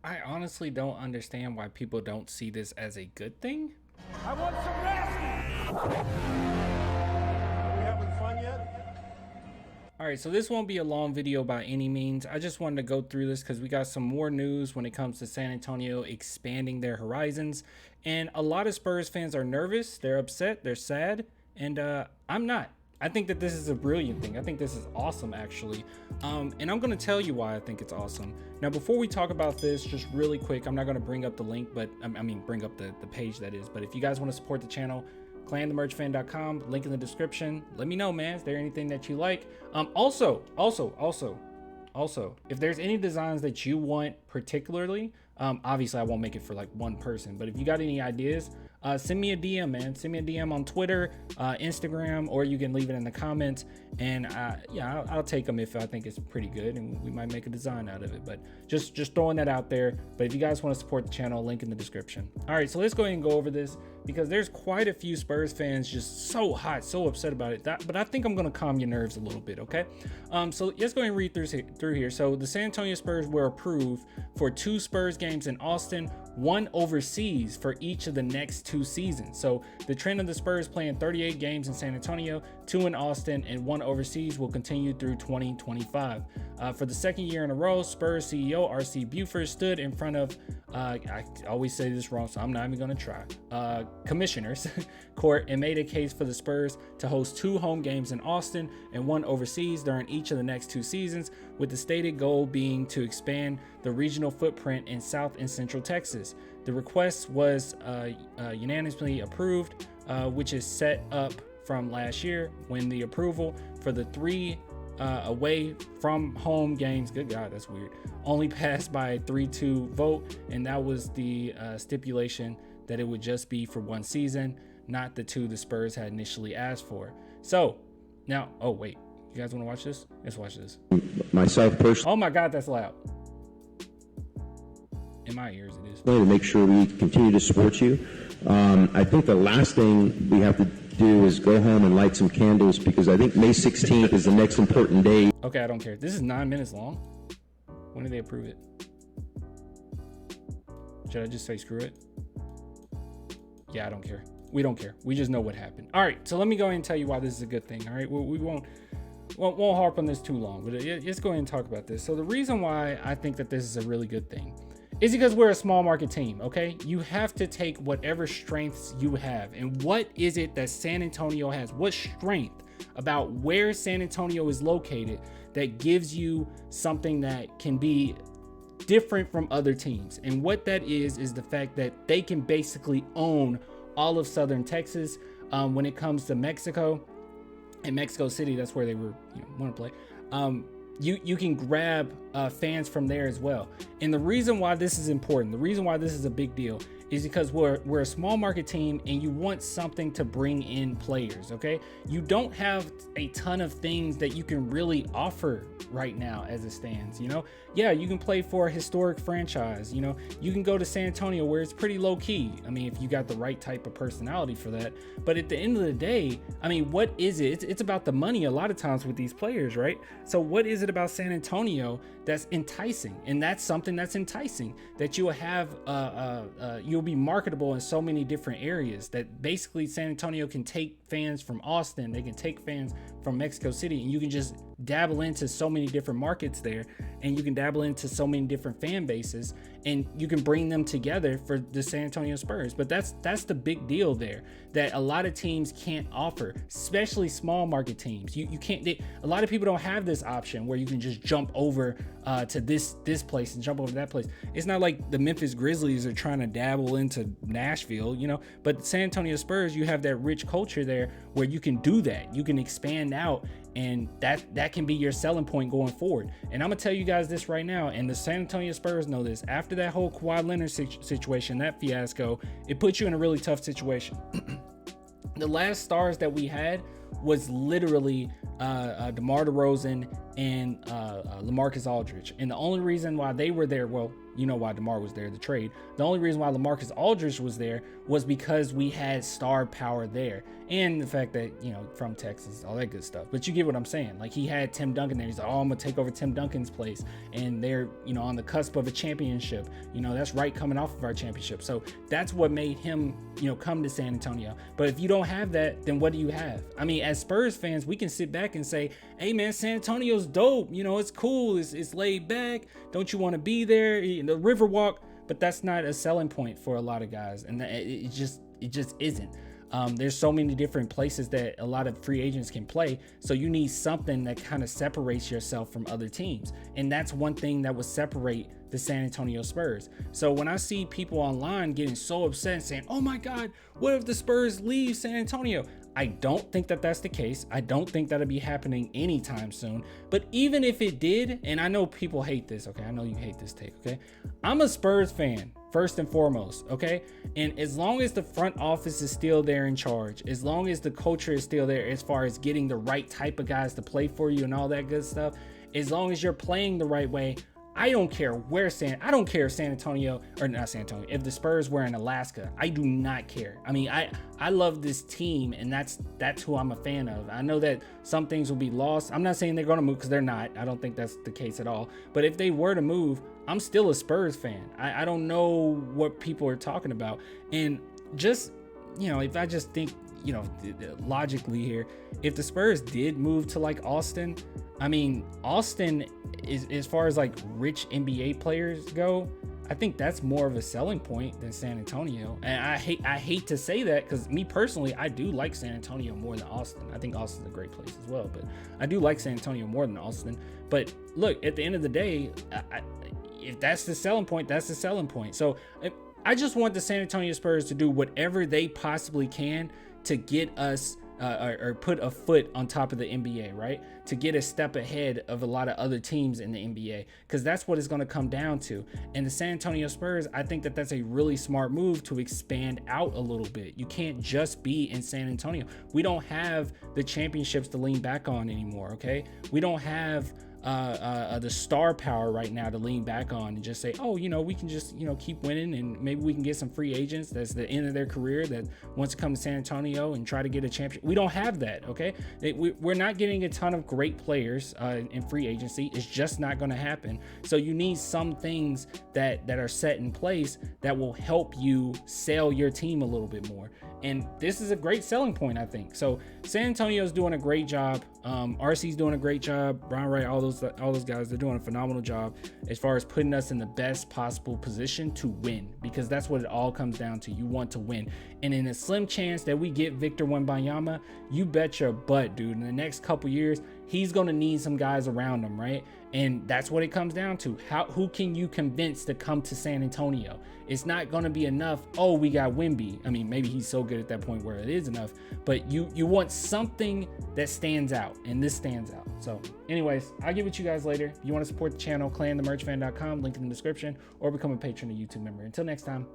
I honestly don't understand why people don't see this as a good thing. I want some rescue! Are we having fun yet? All right, so this won't be a long video by any means. I just wanted to go through this because we got some more news when it comes to San Antonio expanding their horizons. And a lot of Spurs fans are nervous, they're upset, they're sad, and I'm not. I think that this is a brilliant thing. I think this is awesome, actually. And I'm going to tell you why I think it's awesome. Now, before we talk about this, just really quick, I'm not going to bring up the link, but bring up the page that is. But if you guys want to support the channel, clanthemerchfan.com, link in the description. Let me know, man. Is there anything that you like? Also, if there's any designs that you want particularly, obviously I won't make it for like one person, but if you got any ideas, send me a DM, man. Send me a DM on Twitter, Instagram, or you can leave it in the comments. And yeah, I'll take them if I think it's pretty good, and we might make a design out of it. But just throwing that out there. But if you guys want to support the channel, link in the description. All right, so let's go ahead and go over this because there's quite a few Spurs fans just so hot, so upset about it. But I think I'm gonna calm your nerves a little bit, okay? So let's go ahead and read through here. So the San Antonio Spurs were approved for 2 Spurs games in Austin, 1 overseas for each of the next 2 seasons. So the trend of the Spurs playing 38 games in San Antonio, 2 in Austin, and 1 overseas will continue through 2025. For the second year in a row, Spurs CEO RC Buford stood in front of, I always say this wrong, so I'm not even gonna try, Commissioners Court and made a case for the Spurs to host 2 home games in Austin and 1 overseas during each of the next 2 seasons, with the stated goal being to expand the regional footprint in South and Central Texas. The request was unanimously approved, which is set up from last year when the approval for the 3 away from home games, good God, that's weird, only passed by a 3-2 vote, and that was the stipulation that it would just be for 1 season, not the 2 the Spurs had initially asked for. So now, oh wait, you guys want to watch this? Let's watch this. Myself personally, oh my God, that's loud. In my ears it is. To make sure we continue to support you. I think the last thing we have to do is go home and light some candles, because I think May 16th is the next important day. Okay, I don't care. This is 9 minutes long. When did they approve it? Should I just say screw it? Yeah, I don't care. We don't care. We just know what happened. All right, so let me go ahead and tell you why this is a good thing. All right, we won't harp on this too long, but let's go ahead and talk about this. So the reason why I think that this is a really good thing is because we're a small market team, okay? You have to take whatever strengths you have. And what is it that San Antonio has? What strength about where San Antonio is located that gives you something that can be different from other teams? And what that is the fact that they can basically own all of Southern Texas when it comes to Mexico and Mexico City. That's where they were, want to play. You can grab fans from there as well. And the reason why this is important, the reason why this is a big deal, is because we're a small market team and you want something to bring in players, okay? You don't have a ton of things that you can really offer right now as it stands, Yeah, you can play for a historic franchise, you can go to San Antonio where it's pretty low key. I mean, if you got the right type of personality for that. But at the end of the day, I mean, what is it? It's about the money a lot of times with these players, right? So what is it about San Antonio that's enticing? And that's something that's enticing, that you will have you'll be marketable in so many different areas, that basically San Antonio can take fans from Austin, they can take fans from Mexico City, and you can just dabble into so many different markets there, and you can dabble into so many different fan bases, and you can bring them together for the San Antonio Spurs. But that's the big deal there, that a lot of teams can't offer, especially small market teams. You can't, a lot of people don't have this option where you can just jump over to this place and jump over to that place. It's not like the Memphis Grizzlies are trying to dabble into Nashville, but San Antonio Spurs, you have that rich culture there where you can do that. You can expand out, and that can be your selling point going forward. And I'm gonna tell you guys this right now, and the San Antonio Spurs know this. After that whole Kawhi Leonard situation, that fiasco, it put you in a really tough situation. The last stars that we had was literally DeMar DeRozan and LaMarcus Aldridge. And the only reason why they were there, well, You know why DeMar was there, the trade. The only reason why LaMarcus Aldridge was there was because we had star power there. And the fact that, you know, from Texas, all that good stuff. But you get what I'm saying. Like, he had Tim Duncan there. He's like, oh, I'm going to take over Tim Duncan's place. And they're, you know, on the cusp of a championship. You know, that's right, coming off of our championship. So that's what made him, you know, come to San Antonio. But if you don't have that, then what do you have? I mean, as Spurs fans, we can sit back and say, hey, man, San Antonio's dope. You know, it's cool. It's laid back. Don't you want to be there? The Riverwalk. But that's not a selling point for a lot of guys. And it just isn't. There's so many different places that a lot of free agents can play. So you need something that kind of separates yourself from other teams. And that's one thing that would separate the San Antonio Spurs. So when I see people online getting so upset and saying, oh my God, what if the Spurs leave San Antonio? I don't think that that's the case. I don't think that'll be happening anytime soon. But even if it did, and I know people hate this, okay? I know you hate this take, okay? I'm a Spurs fan, first and foremost, okay? And as long as the front office is still there in charge, as long as the culture is still there as far as getting the right type of guys to play for you and all that good stuff, as long as you're playing the right way, I don't care where I don't care if San Antonio, or not San Antonio, if the Spurs were in Alaska. I do not care. I mean, I love this team, and that's who I'm a fan of. I know that some things will be lost. I'm not saying they're going to move, because they're not. I don't think that's the case at all. But if they were to move, I'm still a Spurs fan. I don't know what people are talking about. And just, you know, if I just think, you know, logically here, if the Spurs did move to like Austin, I mean, Austin is, as far as like rich NBA players go, I think that's more of a selling point than San Antonio. And I hate to say that, because me personally, I do like San Antonio more than Austin. I think Austin's a great place as well, but I do like San Antonio more than Austin. But look, at the end of the day, if that's the selling point, that's the selling point. So I just want the San Antonio Spurs to do whatever they possibly can to get us or put a foot on top of the NBA, right? To get a step ahead of a lot of other teams in the NBA, because that's what it's going to come down to. And the San Antonio Spurs, I think that that's a really smart move to expand out a little bit. You can't just be in San Antonio. We don't have the championships to lean back on anymore, okay? We don't have the star power right now to lean back on and just say, oh, you know, we can just, you know, keep winning, and maybe we can get some free agents that's the end of their career that wants to come to San Antonio and try to get a championship. We don't have that, okay? We're not getting a ton of great players in free agency. It's just not going to happen. So you need some things that are set in place that will help you sell your team a little bit more. And this is a great selling point, I think. So San Antonio's doing a great job. RC's doing a great job. Brian Wright, all those guys, they're doing a phenomenal job as far as putting us in the best possible position to win, because that's what it all comes down to. You want to win. And in a slim chance that we get Victor Wembanyama, you bet your butt, dude, in the next couple years, he's going to need some guys around him, right? And that's what it comes down to. Who can you convince to come to San Antonio? It's not going to be enough, oh, we got Wemby. I mean, maybe he's so good at that point where it is enough, but you want something that stands out, and this stands out. So anyways, I'll get with you guys later. If you want to support the channel, clanthemerchfan.com, link in the description, or become a patron or YouTube member. Until next time,